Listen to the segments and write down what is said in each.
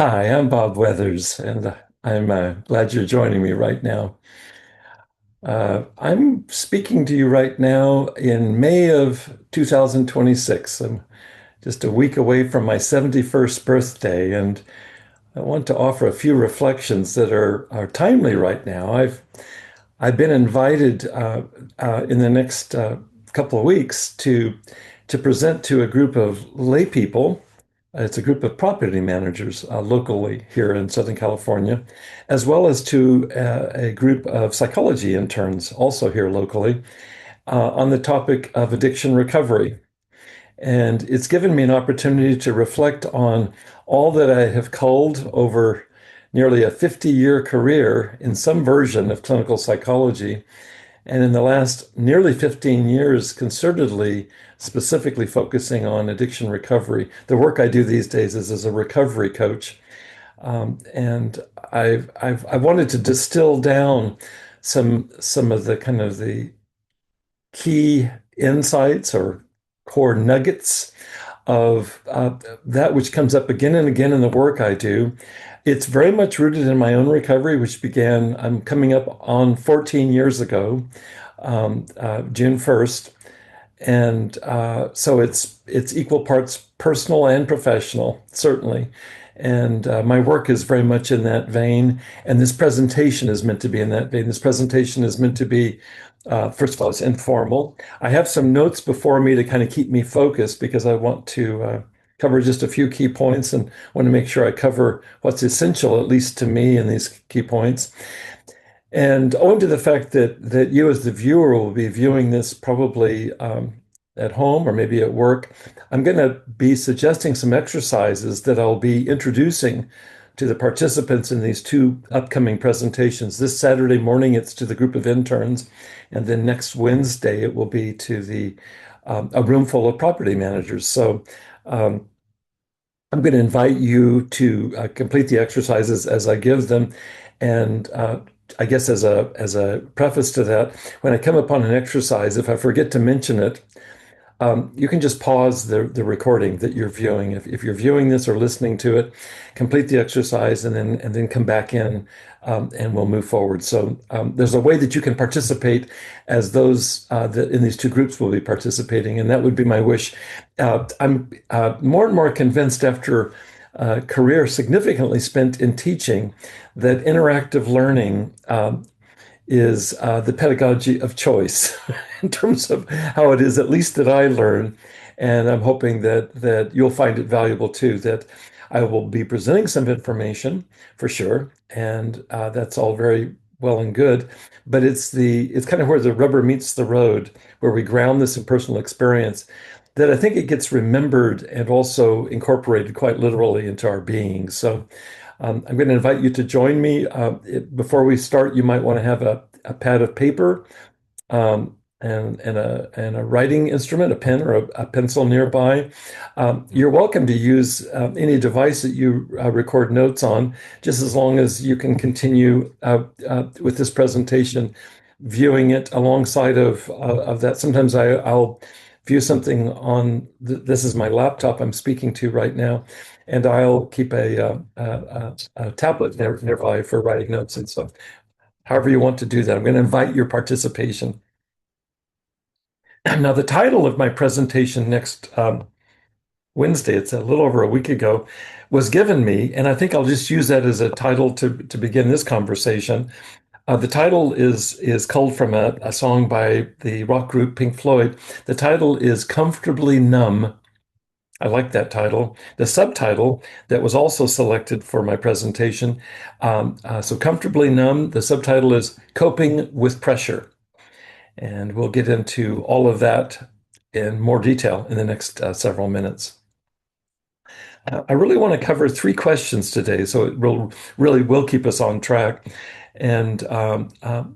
Hi, I'm Bob Weathers, and I'm glad you're joining me right now. I'm speaking to you right now in May of 2026. I'm just a week away from my 71st birthday, and I want to offer a few reflections that are timely right now. I've been invited in the next couple of weeks to present to a group of lay people. It's a group of property managers locally here in Southern California, as well as to a group of psychology interns also here locally on the topic of addiction recovery. And it's given me an opportunity to reflect on all that I have culled over nearly a 50-year career in some version of clinical psychology, and in the last nearly 15 years, concertedly, specifically focusing on addiction recovery. The work I do these days is as a recovery coach. And I wanted to distill down some of the kind of the key insights or core nuggets of that which comes up again and again in the work I do. It's very much rooted in my own recovery, which began, I'm coming up on 14 years ago, June 1st. And so it's equal parts personal and professional, certainly. And my work is very much in that vein. And this presentation is meant to be in that vein. This presentation is meant to be, first of all, it's informal. I have some notes before me to kind of keep me focused because I want to cover just a few key points and want to make sure I cover what's essential, at least to me, in these key points. And owing to the fact that you as the viewer will be viewing this probably at home or maybe at work, I'm going to be suggesting some exercises that I'll be introducing to the participants in these two upcoming presentations. This Saturday morning, it's to the group of interns, and then next Wednesday, it will be to the a room full of property managers. So um, I'm going to invite you to complete the exercises as I give them. And I guess as a preface to that, when I come upon an exercise, if I forget to mention it, you can just pause the recording that you're viewing. If you're viewing this or listening to it, complete the exercise and then come back in and we'll move forward. So there's a way that you can participate as those that in these two groups will be participating, and that would be my wish. I'm more and more convinced after a career significantly spent in teaching that interactive learning is the pedagogy of choice in terms of how it is, at least that I learn. And I'm hoping that you'll find it valuable too, that I will be presenting some information for sure. And that's all very well and good. But it's kind of where the rubber meets the road, where we ground this in personal experience, that I think it gets remembered and also incorporated quite literally into our being. So I'm going to invite you to join me. Before we start, you might want to have a pad of paper and a writing instrument, a pen or a pencil nearby. You're welcome to use any device that you record notes on, just as long as you can continue with this presentation, viewing it alongside of that. Sometimes I'll view something on this is my laptop I'm speaking to right now, and I'll keep a tablet nearby for writing notes and stuff. However you want to do that, I'm going to invite your participation. Now, the title of my presentation next Wednesday, it's a little over a week ago, was given me, and I think I'll just use that as a title to begin this conversation. The title is culled from a song by the rock group Pink Floyd. The title is Comfortably Numb. I like that title. The subtitle that was also selected for my presentation, so Comfortably Numb, the subtitle is Coping with Pressure. And we'll get into all of that in more detail in the next several minutes. I really want to cover three questions today, so it really will keep us on track. And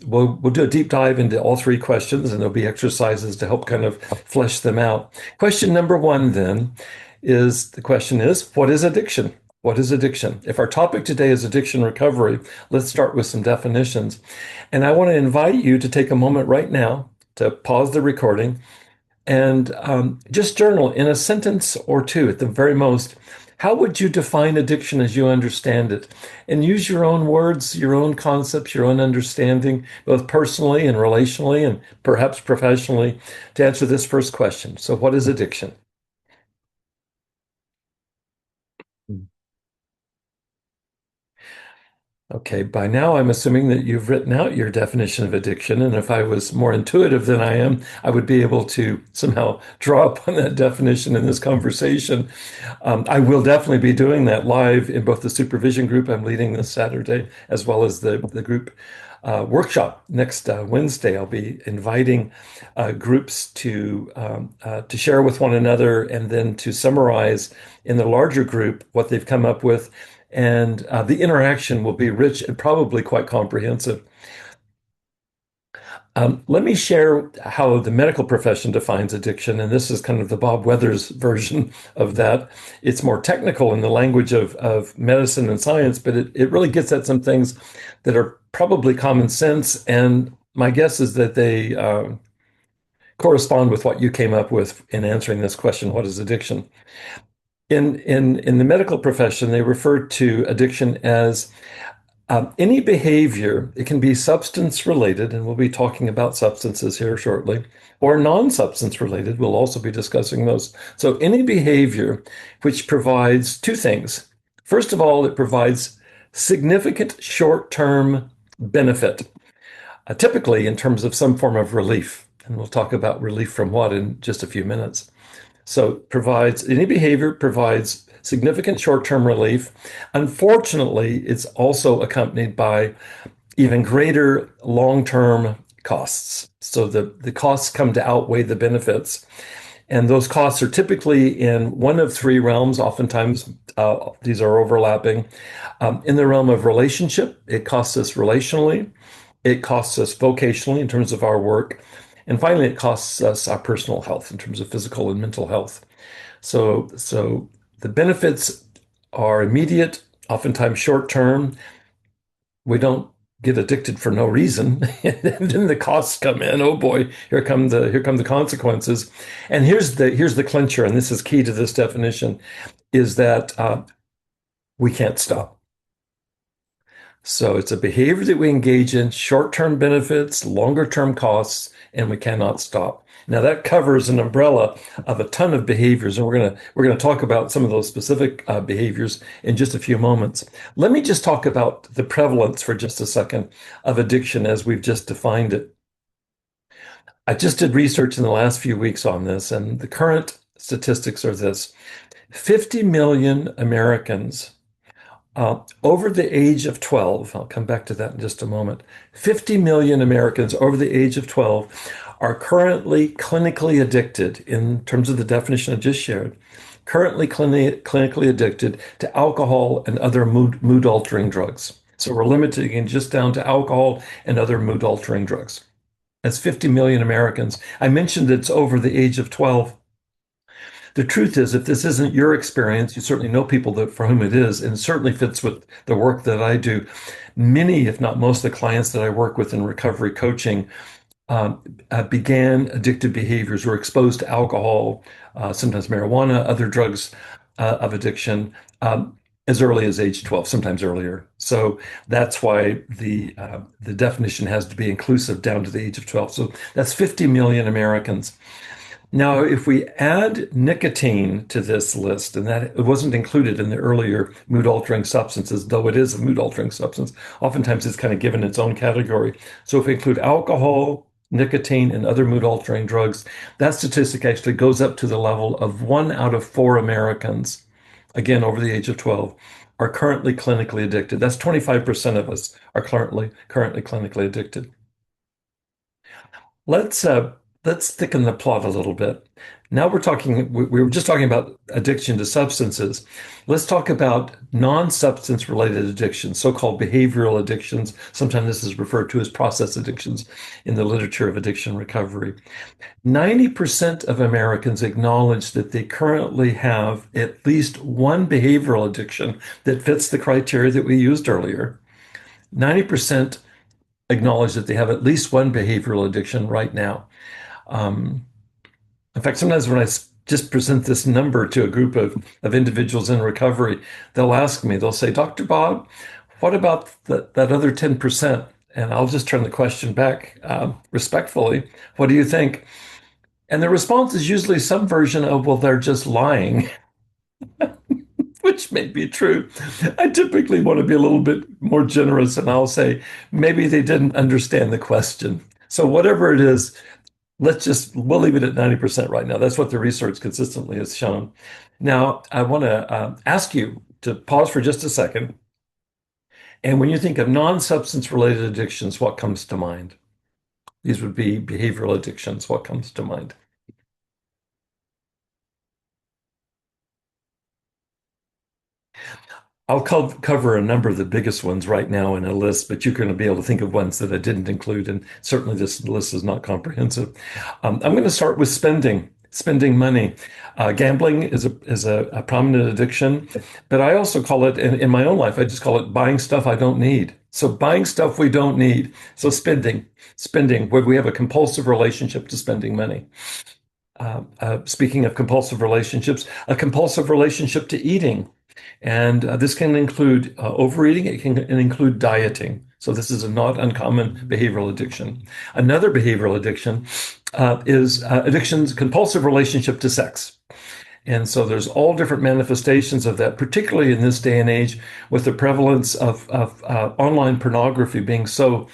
we'll do a deep dive into all three questions, and there'll be exercises to help kind of flesh them out. Question number one, then, is the question is, what is addiction? What is addiction? If our topic today is addiction recovery, let's start with some definitions. And I want to invite you to take a moment right now to pause the recording and just journal in a sentence or two at the very most. How would you define addiction as you understand it? And use your own words, your own concepts, your own understanding, both personally and relationally and perhaps professionally, to answer this first question. So, what is addiction? Okay, by now I'm assuming that you've written out your definition of addiction, and if I was more intuitive than I am, I would be able to somehow draw upon that definition in this conversation. I will definitely be doing that live in both the supervision group I'm leading this Saturday, as well as the group workshop next Wednesday. I'll be inviting groups to share with one another and then to summarize in the larger group what they've come up with. And the interaction will be rich and probably quite comprehensive. Let me share how the medical profession defines addiction, and this is kind of the Bob Weathers version of that. It's more technical in the language of medicine and science, but it really gets at some things that are probably common sense. And my guess is that they correspond with what you came up with in answering this question, what is addiction? In the medical profession, they refer to addiction as any behavior. It can be substance related, and we'll be talking about substances here shortly, or non-substance related. We'll also be discussing those. So any behavior which provides two things. First of all, it provides significant short-term benefit, typically in terms of some form of relief. And we'll talk about relief from what in just a few minutes. So provides any behavior provides significant short-term relief. Unfortunately, it's also accompanied by even greater long-term costs. So the costs come to outweigh the benefits. And those costs are typically in one of three realms. Oftentimes, these are overlapping. In the realm of relationship, it costs us relationally. It costs us vocationally in terms of our work. And finally, it costs us our personal health in terms of physical and mental health. So the benefits are immediate, oftentimes short term. We don't get addicted for no reason. And then the costs come in. Oh boy, here come the consequences. And here's the clincher, and this is key to this definition, is that we can't stop. So it's a behavior that we engage in, short-term benefits, longer-term costs, and we cannot stop. Now that covers an umbrella of a ton of behaviors, and we're gonna talk about some of those specific behaviors in just a few moments. Let me just talk about the prevalence for just a second of addiction as we've just defined it. I just did research in the last few weeks on this, and the current statistics are this: 50 million Americans over the age of 12, I'll come back to that in just a moment. 50 million Americans over the age of 12 are currently clinically addicted, in terms of the definition I just shared, currently clinically addicted to alcohol and other mood altering drugs. So we're limiting it just down to alcohol and other mood altering drugs. That's 50 million Americans. I mentioned it's over the age of 12. The truth is, if this isn't your experience, you certainly know people that for whom it is, and it certainly fits with the work that I do. Many, if not most, of the clients that I work with in recovery coaching began addictive behaviors, were exposed to alcohol, sometimes marijuana, other drugs of addiction, as early as age 12, sometimes earlier. So that's why the definition has to be inclusive down to the age of 12. So that's 50 million Americans. Now, if we add nicotine to this list, and that it wasn't included in the earlier mood altering substances, though it is a mood altering substance, oftentimes it's kind of given its own category. So if we include alcohol, nicotine, and other mood altering drugs, that statistic actually goes up to the level of 1 out of 4 Americans, again, over the age of 12, are currently clinically addicted. That's 25% of us are currently clinically addicted. Let's uh, let's thicken the plot a little bit. Now we were just talking about addiction to substances. Let's talk about non-substance related addictions, so-called behavioral addictions. Sometimes this is referred to as process addictions in the literature of addiction recovery. 90% of Americans acknowledge that they currently have at least one behavioral addiction that fits the criteria that we used earlier. 90% acknowledge that they have at least one behavioral addiction right now. Um, in fact, sometimes when I just present this number to a group of individuals in recovery, they'll ask me, they'll say, Dr. Bob, what about that other 10%? And I'll just turn the question back respectfully. What do you think? And the response is usually some version of, well, they're just lying, which may be true. I typically want to be a little bit more generous, and I'll say, maybe they didn't understand the question. So, whatever it is, we'll leave it at 90% right now. That's what the research consistently has shown. Now, I want to ask you to pause for just a second. And when you think of non-substance related addictions, what comes to mind? These would be behavioral addictions. What comes to mind? I'll cover a number of the biggest ones right now in a list, but you're going to be able to think of ones that I didn't include. And certainly this list is not comprehensive. I'm going to start with spending money. Gambling is a prominent addiction, but I also call it, in my own life, I just call it buying stuff I don't need. So buying stuff we don't need. So spending, where we have a compulsive relationship to spending money. Speaking of compulsive relationships, a compulsive relationship to eating. And this can include overeating, it can include dieting. So this is a not uncommon behavioral addiction. Another behavioral addiction is addiction's compulsive relationship to sex. And so there's all different manifestations of that, particularly in this day and age with the prevalence of online pornography being so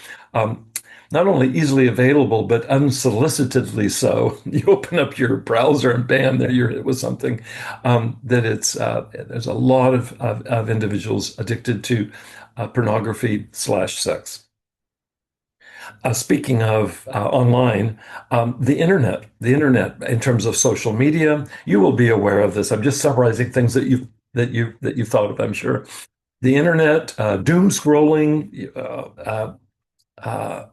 not only easily available, but unsolicitedly so. You open up your browser and bam, there you're hit with something that there's a lot of individuals addicted to pornography slash sex. Speaking of online, the internet in terms of social media, you will be aware of this. I'm just summarizing things that you thought of, I'm sure. The internet, doom scrolling, uh,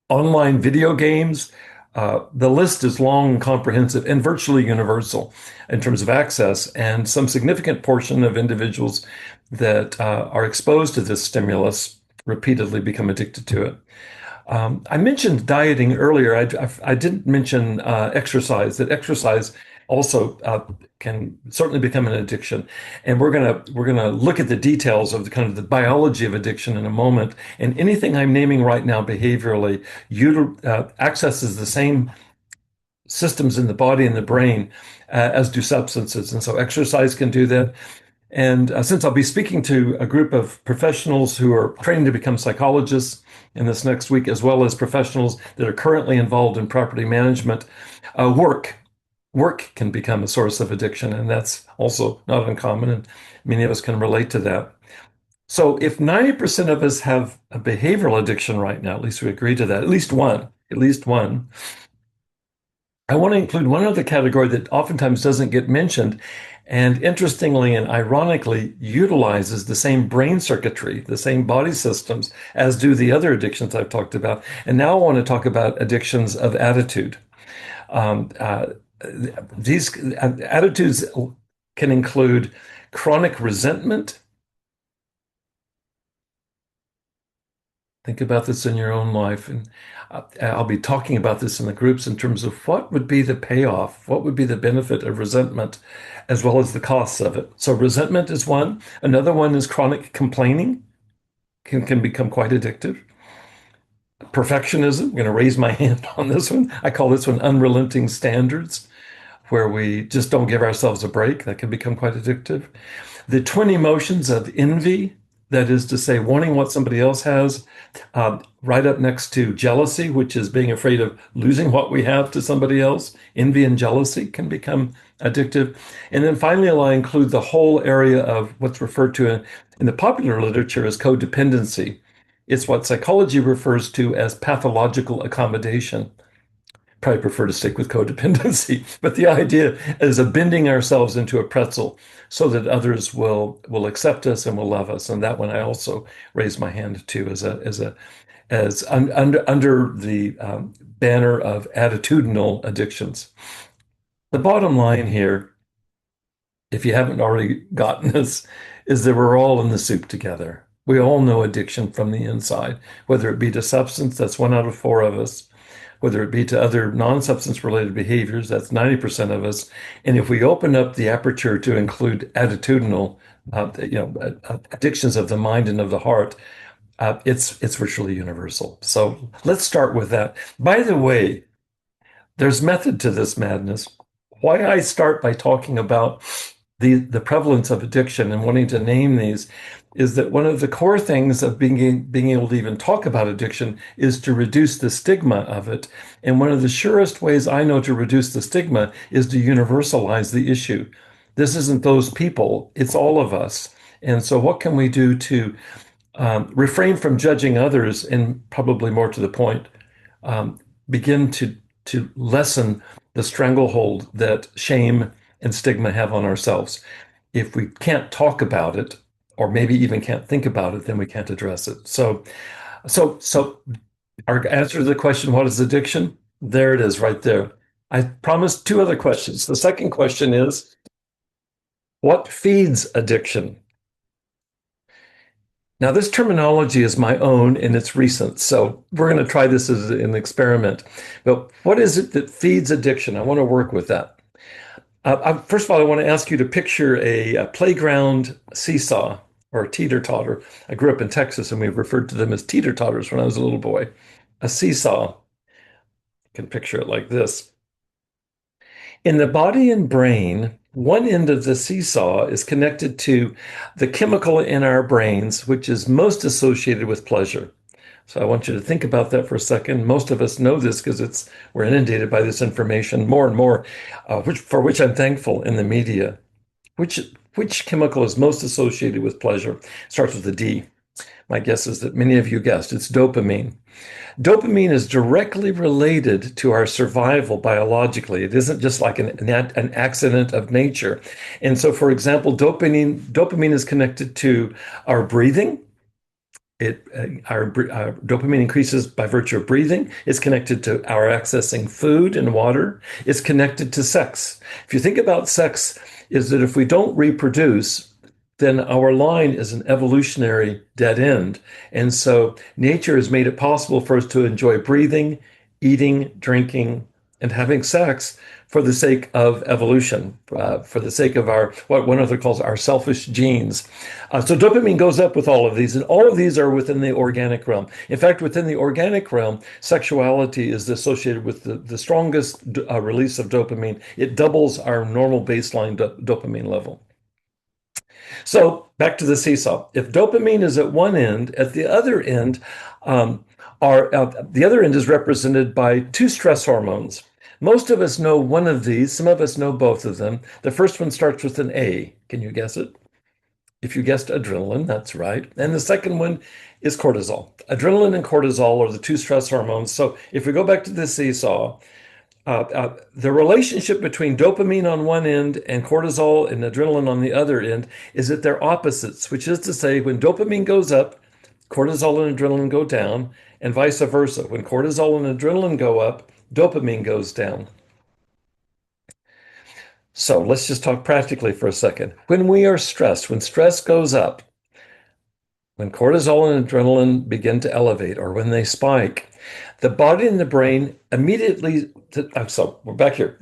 online video games. The list is long and comprehensive and virtually universal in terms of access, and some significant portion of individuals that are exposed to this stimulus repeatedly become addicted to it. I mentioned dieting earlier. I didn't mention exercise. That exercise also can certainly become an addiction, and we're gonna look at the details of the kind of the biology of addiction in a moment. And anything I'm naming right now behaviorally accesses the same systems in the body and the brain as do substances, and so exercise can do that. And since I'll be speaking to a group of professionals who are training to become psychologists in this next week, as well as professionals that are currently involved in property management, work can become a source of addiction, and that's also not uncommon, and many of us can relate to that. So if 90% of us have a behavioral addiction right now, at least we agree to that, at least one, I want to include one other category that oftentimes doesn't get mentioned, and interestingly and ironically utilizes the same brain circuitry, the same body systems as do the other addictions I've talked about. And now I want to talk about addictions of attitude. Um, uh, these attitudes can include chronic resentment. Think about this in your own life. And I'll be talking about this in the groups in terms of what would be the payoff, what would be the benefit of resentment, as well as the costs of it. So, resentment is one. Another one is chronic complaining, can become quite addictive. Perfectionism, I'm going to raise my hand on this one. I call this one unrelenting standards, where we just don't give ourselves a break. That can become quite addictive. The twin emotions of envy, that is to say, wanting what somebody else has, right up next to jealousy, which is being afraid of losing what we have to somebody else. Envy and jealousy can become addictive. And then finally, I'll include the whole area of what's referred to in the popular literature as codependency. It's what psychology refers to as pathological accommodation. Probably prefer to stick with codependency, but the idea is of bending ourselves into a pretzel so that others will accept us and will love us. And that one I also raise my hand to under the banner of attitudinal addictions. The bottom line here, if you haven't already gotten this, is that we're all in the soup together. We all know addiction from the inside, whether it be to substance, that's one out of four of us, whether it be to other non-substance related behaviors, that's 90% of us. And if we open up the aperture to include attitudinal, addictions of the mind and of the heart, it's virtually universal. So let's start with that. By the way, there's method to this madness. Why I start by talking about the prevalence of addiction and wanting to name these is that one of the core things of being able to even talk about addiction is to reduce the stigma of it. And one of the surest ways I know to reduce the stigma is to universalize the issue. This isn't those people, it's all of us. And so, what can we do to refrain from judging others and probably more to the point, um, begin to lessen the stranglehold that shame and stigma have on ourselves. If we can't talk about it, or maybe even can't think about it, then we can't address it. So our answer to the question, what is addiction? There it is right there. I promised two other questions. The second question is, what feeds addiction? Now, this terminology is my own and it's recent, so we're going to try this as an experiment. But what is it that feeds addiction? I want to work with that. First of all, I want to ask you to picture a playground seesaw or a teeter-totter. I grew up in Texas and we referred to them as teeter-totters when I was a little boy. A seesaw, you can picture it like this. In the body and brain, one end of the seesaw is connected to the chemical in our brains, which is most associated with pleasure. So I want you to think about that for a second. Most of us know this because it's we're inundated by this information more and more, for which I'm thankful in the media. Which chemical is most associated with pleasure? Starts with a D. My guess is that many of you guessed it's dopamine. Dopamine is directly related to our survival biologically. It isn't just like an accident of nature. And so, for example, dopamine is connected to our breathing. Our dopamine increases by virtue of breathing. It's connected to our accessing food and water. It's connected to sex. If you think about sex, is that if we don't reproduce, then our line is an evolutionary dead end. And so nature has made it possible for us to enjoy breathing, eating, drinking, and having sex for the sake of evolution, for the sake of our, what one author calls our selfish genes. So dopamine goes up with all of these, and all of these are within the organic realm. In fact, within the organic realm, sexuality is associated with the strongest release of dopamine. It doubles our normal baseline dopamine level. So back to the seesaw. If dopamine is at one end, at the other end, um, the other end is represented by two stress hormones. Most of us know one of these. Some of us know both of them. The first one starts with an A. Can you guess it? If you guessed adrenaline, that's right. And the second one is cortisol. Adrenaline and cortisol are the two stress hormones. So if we go back to the seesaw, the relationship between dopamine on one end and cortisol and adrenaline on the other end is that they're opposites, which is to say, when dopamine goes up, cortisol and adrenaline go down, and vice versa. When cortisol and adrenaline go up, dopamine goes down. So let's just talk practically for a second. When we are stressed, when stress goes up, when cortisol and adrenaline begin to elevate or when they spike, the body and the brain immediately, so we're back here.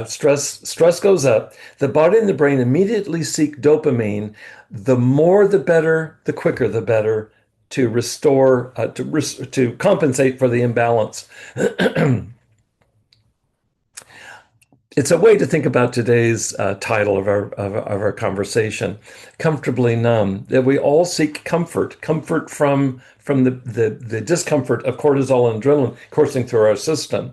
Stress goes up. The body and the brain immediately seek dopamine. The more, the better, the quicker, the better to restore, to compensate for the imbalance. It's a way to think about today's title of our conversation, comfortably numb. That we all seek comfort from the discomfort of cortisol and adrenaline coursing through our system,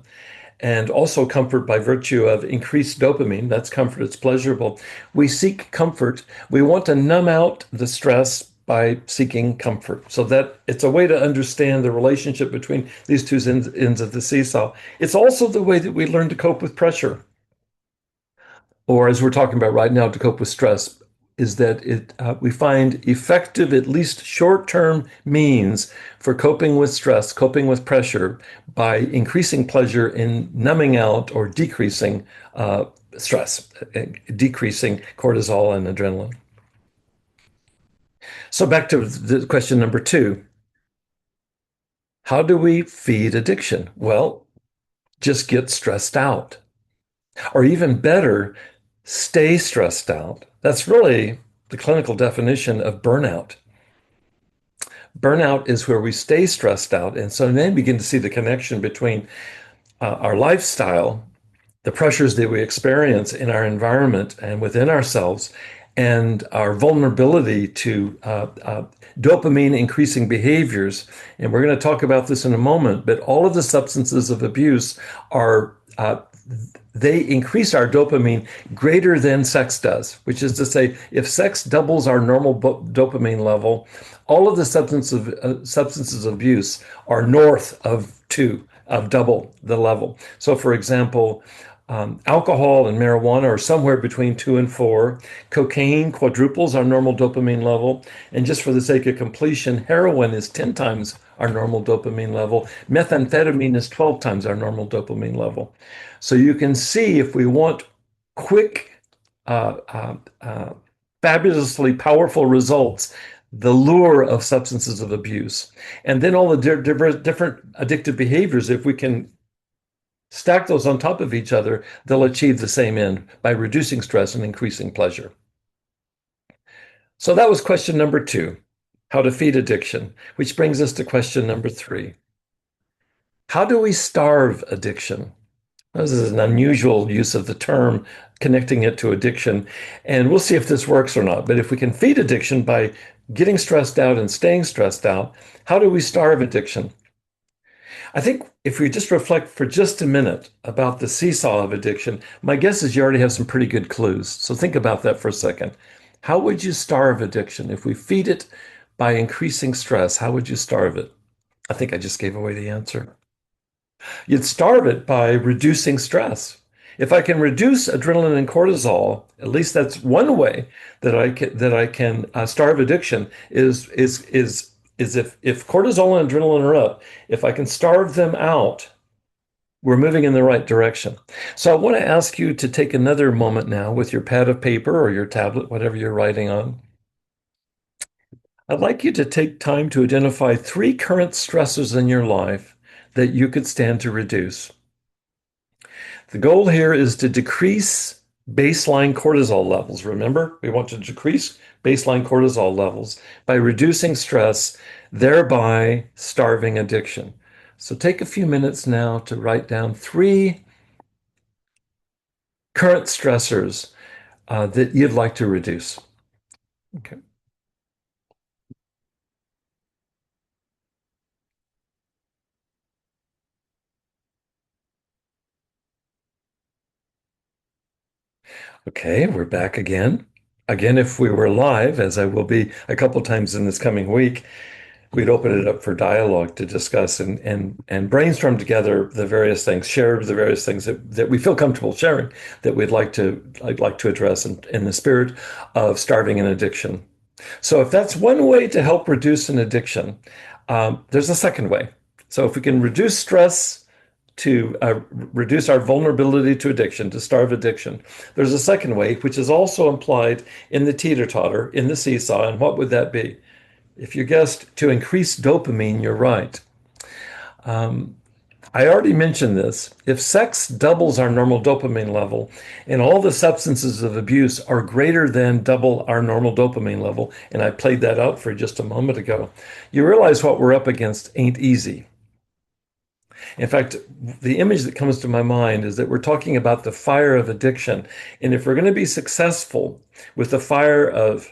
and also comfort by virtue of increased dopamine. That's comfort. It's pleasurable. We seek comfort. We want to numb out the stress by seeking comfort. So that it's a way to understand the relationship between these two ends of the seesaw. It's also the way that we learn to cope with pressure, or as we're talking about right now, to cope with stress, is that we find effective, at least short-term means for coping with stress, coping with pressure by increasing pleasure in numbing out or decreasing stress, decreasing cortisol and adrenaline. So back to the question number two. How do we feed addiction? Well, just get stressed out. Or even better, stay stressed out. That's really the clinical definition of burnout. Burnout is where we stay stressed out. And so then begin to see the connection between our lifestyle, the pressures that we experience in our environment and within ourselves, and our vulnerability to dopamine increasing behaviors. And we're going to talk about this in a moment, but all of the substances of abuse are they increase our dopamine greater than sex does, which is to say, if sex doubles our normal dopamine level, all of the substances of abuse are north of double the level. So, for example, alcohol and marijuana are somewhere between 2 and 4. Cocaine quadruples our normal dopamine level. And just for the sake of completion, heroin is 10 times our normal dopamine level. Methamphetamine is 12 times our normal dopamine level. So you can see if we want quick, uh, uh, uh, fabulously powerful results, the lure of substances of abuse, and then all the different addictive behaviors, if we can stack those on top of each other, they'll achieve the same end by reducing stress and increasing pleasure. So that was question number 2, how to feed addiction, which brings us to question number 3. How do we starve addiction? This is an unusual use of the term, connecting it to addiction, and we'll see if this works or not. But if we can feed addiction by getting stressed out and staying stressed out, how do we starve addiction? I think if we just reflect for just a minute about the seesaw of addiction, my guess is you already have some pretty good clues. So think about that for a second. How would you starve addiction? If we feed it by increasing stress, how would you starve it? I think I just gave away the answer. You'd starve it by reducing stress. If I can reduce adrenaline and cortisol, at least that's one way that I can starve addiction. Is if cortisol and adrenaline are up, if I can starve them out, we're moving in the right direction. So I want to ask you to take another moment now with your pad of paper or your tablet, whatever you're writing on. I'd like you to take time to identify 3 current stressors in your life that you could stand to reduce. The goal here is to decrease baseline cortisol levels. Remember, we want to decrease baseline cortisol levels by reducing stress, thereby starving addiction. So take a few minutes now to write down 3 current stressors that you'd like to reduce. Okay. Okay, we're back again. Again, if we were live, as I will be a couple times in this coming week, we'd open it up for dialogue to discuss and brainstorm together the various things, share the various things that we feel comfortable sharing that I'd like to address in the spirit of starving an addiction. So if that's one way to help reduce an addiction, there's a second way. So if we can reduce stress to reduce our vulnerability to addiction, to starve addiction, there's a second way, which is also implied in the teeter-totter, in the seesaw. And what would that be? If you guessed to increase dopamine, you're right. I already mentioned this. If sex doubles our normal dopamine level and all the substances of abuse are greater than double our normal dopamine level, and I played that out for just a moment ago, you realize what we're up against ain't easy. In fact, the image that comes to my mind is that we're talking about the fire of addiction. And if we're going to be successful with the fire of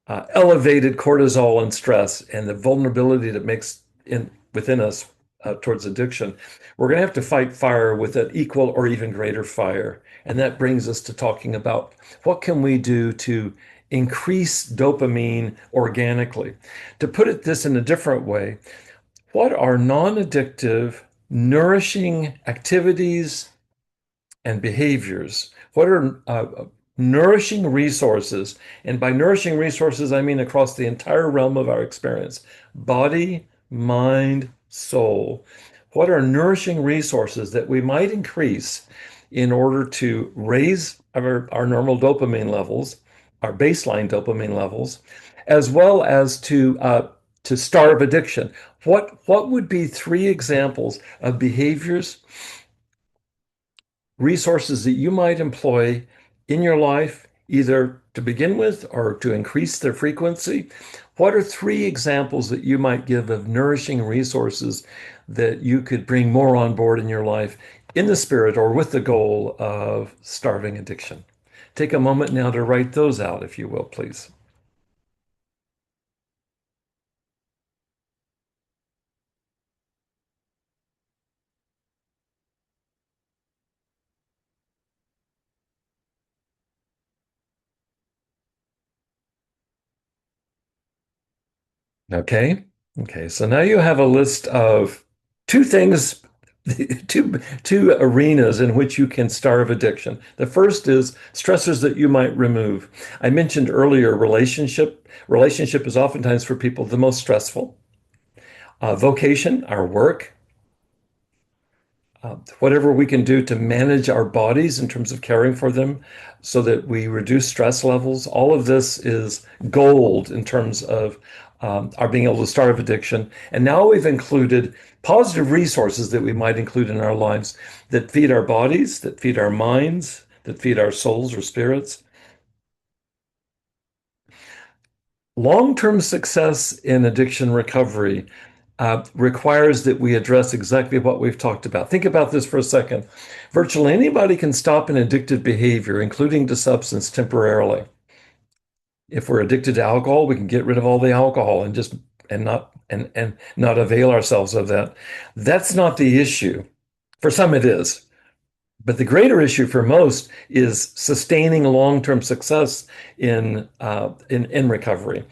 elevated cortisol and stress and the vulnerability that makes within us towards addiction, we're going to have to fight fire with an equal or even greater fire. And that brings us to talking about what can we do to increase dopamine organically. To put it this in a different way, what are non-addictive, nourishing activities and behaviors? What are nourishing resources? And by nourishing resources, I mean across the entire realm of our experience, body, mind, soul. What are nourishing resources that we might increase in order to raise our normal dopamine levels, our baseline dopamine levels, as well as to starve addiction? What would be 3 examples of behaviors resources that you might employ in your life, either to begin with or to increase their frequency? What are three examples that you might give of nourishing resources that you could bring more on board in your life in the spirit or with the goal of starving addiction? Take a moment now to write those out, if you will, please. Okay. Okay. So now you have a list of two things, two arenas in which you can starve addiction. The first is stressors that you might remove. I mentioned earlier relationship. Relationship is oftentimes for people the most stressful. Vocation, our work, whatever we can do to manage our bodies in terms of caring for them so that we reduce stress levels. All of this is gold in terms of our being able to starve addiction. And now we've included positive resources that we might include in our lives that feed our bodies, that feed our minds, that feed our souls or spirits. Long-term success in addiction recovery requires that we address exactly what we've talked about. Think about this for a second. Virtually anybody can stop an addictive behavior, including to substance, temporarily. If we're addicted to alcohol, we can get rid of all the alcohol and just and not avail ourselves of that. That's not the issue. For some, it is. But the greater issue for most is sustaining long-term success in recovery.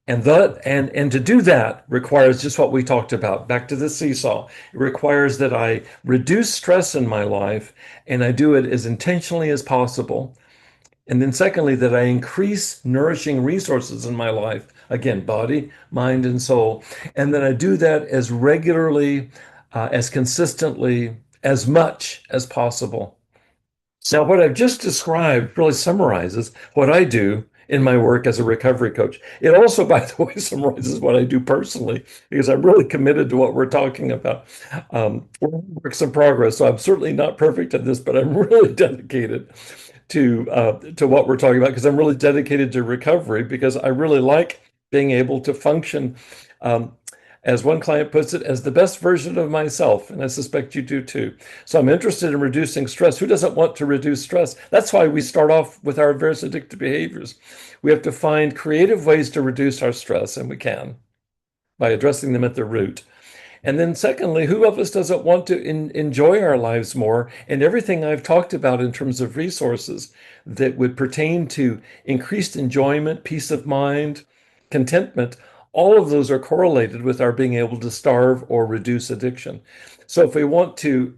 And to do that requires just what we talked about. Back to the seesaw. It requires that I reduce stress in my life and I do it as intentionally as possible. And then secondly, that I increase nourishing resources in my life. Again, body, mind, and soul. And then I do that as regularly, as consistently, as much as possible. Now, what I've just described really summarizes what I do in my work as a recovery coach. It also, by the way, summarizes what I do personally because I'm really committed to what we're talking about. We're works in progress, so I'm certainly not perfect at this, but I'm really dedicated to what we're talking about because I'm really dedicated to recovery because I really like being able to function. Um, as one client puts it, as the best version of myself, and I suspect you do too. So I'm interested in reducing stress. Who doesn't want to reduce stress? That's why we start off with our various addictive behaviors. We have to find creative ways to reduce our stress, and we can by addressing them at the root. And then, secondly, who of us doesn't want to enjoy our lives more? And everything I've talked about in terms of resources that would pertain to increased enjoyment, peace of mind, contentment, all of those are correlated with our being able to starve or reduce addiction. So, if we want to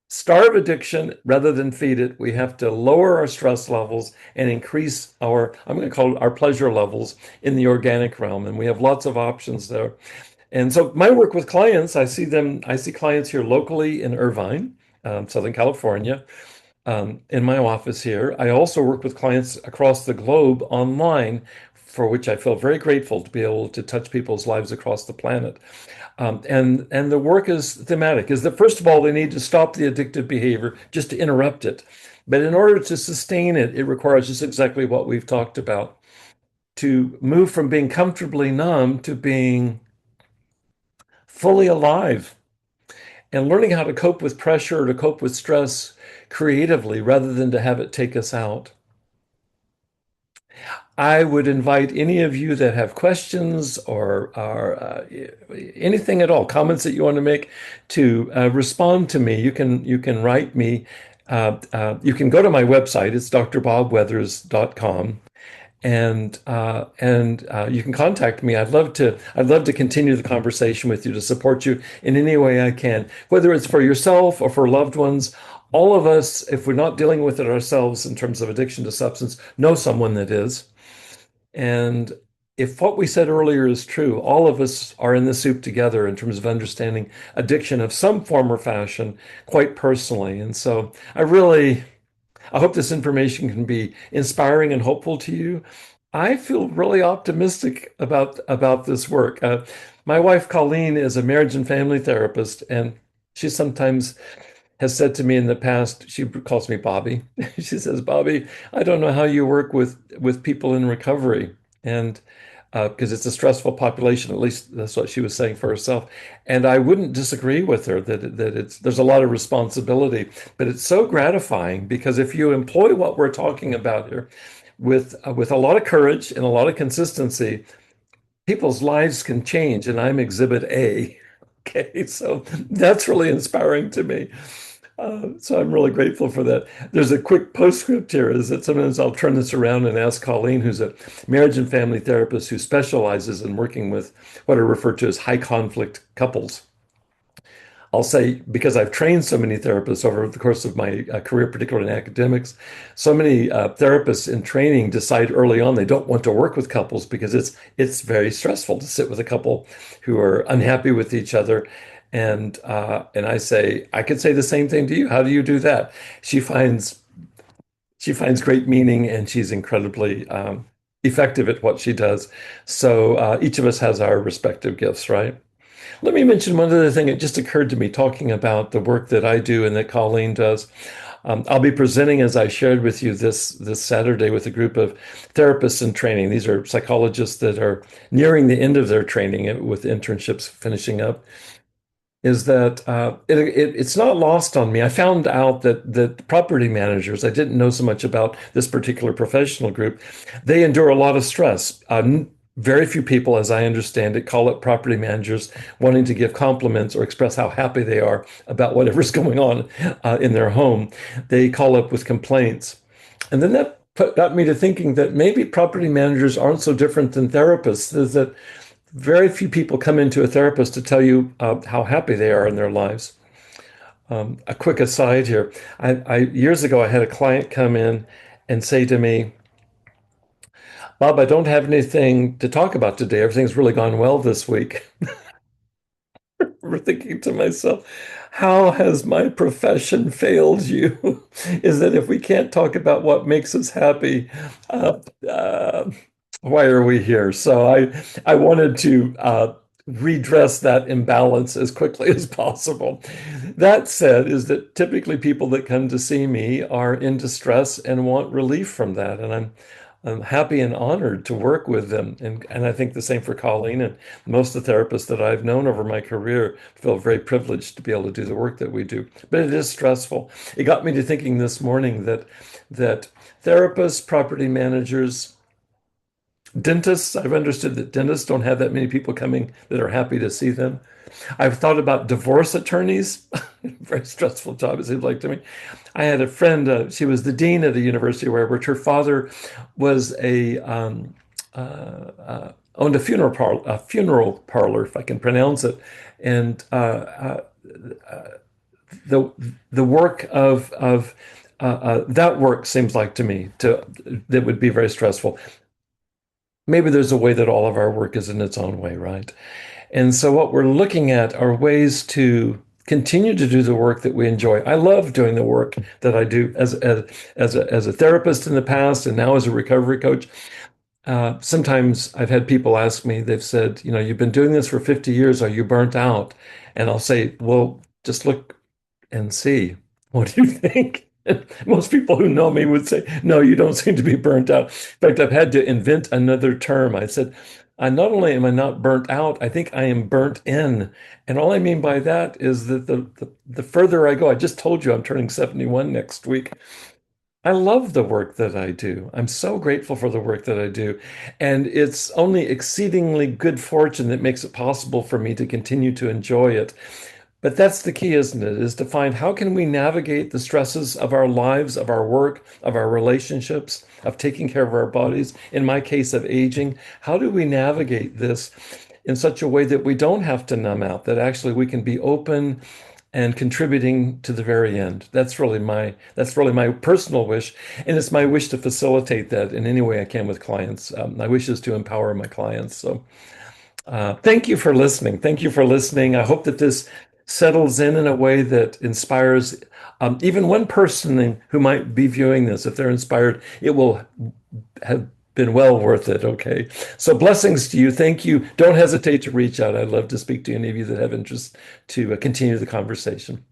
starve addiction rather than feed it, we have to lower our stress levels and increase our, I'm going to call it our pleasure levels in the organic realm. And we have lots of options there. And so my work with clients, I see clients here locally in Irvine, Southern California, in my office here. I also work with clients across the globe online, for which I feel very grateful to be able to touch people's lives across the planet. And the work is thematic, is that first of all, they need to stop the addictive behavior just to interrupt it. But in order to sustain it, it requires just exactly what we've talked about, to move from being comfortably numb to being fully alive and learning how to cope with pressure, to cope with stress creatively rather than to have it take us out. I would invite any of you that have questions or anything at all, comments that you want to make, to respond to me. You can write me. You can go to my website. It's drbobweathers.com. And you can contact me. I'd love to continue the conversation with you to support you in any way I can, whether it's for yourself or for loved ones. All of us, if we're not dealing with it ourselves in terms of addiction to substance, know someone that is. And if what we said earlier is true, all of us are in the soup together in terms of understanding addiction of some form or fashion quite personally. And so I hope this information can be inspiring and hopeful to you. I feel really optimistic about this work. My wife Colleen is a marriage and family therapist, and she sometimes has said to me in the past, she calls me Bobby. She says, Bobby, I don't know how you work with people in recovery. And because it's a stressful population, at least that's what she was saying for herself. And I wouldn't disagree with her that it's there's a lot of responsibility, but it's so gratifying because if you employ what we're talking about here with a lot of courage and a lot of consistency, people's lives can change. And I'm exhibit A. Okay, so that's really inspiring to me. So I'm really grateful for that. There's a quick postscript here is that sometimes I'll turn this around and ask Colleen, who's a marriage and family therapist who specializes in working with what are referred to as high conflict couples. I'll say, because I've trained so many therapists over the course of my career, particularly in academics, so many therapists in training decide early on they don't want to work with couples because it's very stressful to sit with a couple who are unhappy with each other. And I say, I could say the same thing to you. How do you do that? She finds she finds great meaning and she's incredibly effective at what she does. So each of us has our respective gifts, right? Let me mention one other thing. It just occurred to me talking about the work that I do and that Colleen does. I'll be presenting, as I shared with you, this Saturday with a group of therapists in training. These are psychologists that are nearing the end of their training with internships finishing up. Is that it's not lost on me. I found out that property managers, I didn't know so much about this particular professional group, they endure a lot of stress. Very few people, as I understand it, call up property managers wanting to give compliments or express how happy they are about whatever's going on in their home. They call up with complaints. And then got me to thinking that maybe property managers aren't so different than therapists, is that very few people come into a therapist to tell you how happy they are in their lives. A quick aside here. Years ago, I had a client come in and say to me, Bob, I don't have anything to talk about today. Everything's really gone well this week. We're thinking to myself, how has my profession failed you? Is that if we can't talk about what makes us happy, uh, uh, why are we here? So I wanted to redress that imbalance as quickly as possible. That said, is that typically people that come to see me are in distress and want relief from that, and I'm happy and honored to work with them. And I think the same for Colleen and most of the therapists that I've known over my career feel very privileged to be able to do the work that we do. But it is stressful. It got me to thinking this morning that therapists, property managers, dentists, I've understood that dentists don't have that many people coming that are happy to see them. I've thought about divorce attorneys. Very stressful job, it seems like to me. I had a friend, she was the dean at a university where I worked. Her father was owned a funeral parlor, if I can pronounce it. And the the work of that work seems like to me that would be very stressful. Maybe there's a way that all of our work is in its own way, right? And so what we're looking at are ways to continue to do the work that we enjoy. I love doing the work that I do as a therapist in the past and now as a recovery coach. Sometimes I've had people ask me, they've said, you've been doing this for 50 years. Are you burnt out? And I'll say, well, just look and see. What do you think? Most people who know me would say, no, you don't seem to be burnt out. In fact, I've had to invent another term. I said, not only am I not burnt out, I think I am burnt in. And all I mean by that is that the further I go, I just told you I'm turning 71 next week. I love the work that I do. I'm so grateful for the work that I do. And it's only exceedingly good fortune that makes it possible for me to continue to enjoy it. But that's the key, isn't it? Is to find how can we navigate the stresses of our lives, of our work, of our relationships, of taking care of our bodies, in my case of aging. How do we navigate this in such a way that we don't have to numb out, that actually we can be open and contributing to the very end? That's really my personal wish, and it's my wish to facilitate that in any way I can with clients. My wish is to empower my clients. So thank you for listening. Thank you for listening. I hope that this settles in a way that inspires even one person who might be viewing this. If they're inspired, it will have been well worth it. Okay. So blessings to you. Thank you. Don't hesitate to reach out. I'd love to speak to any of you that have interest to continue the conversation.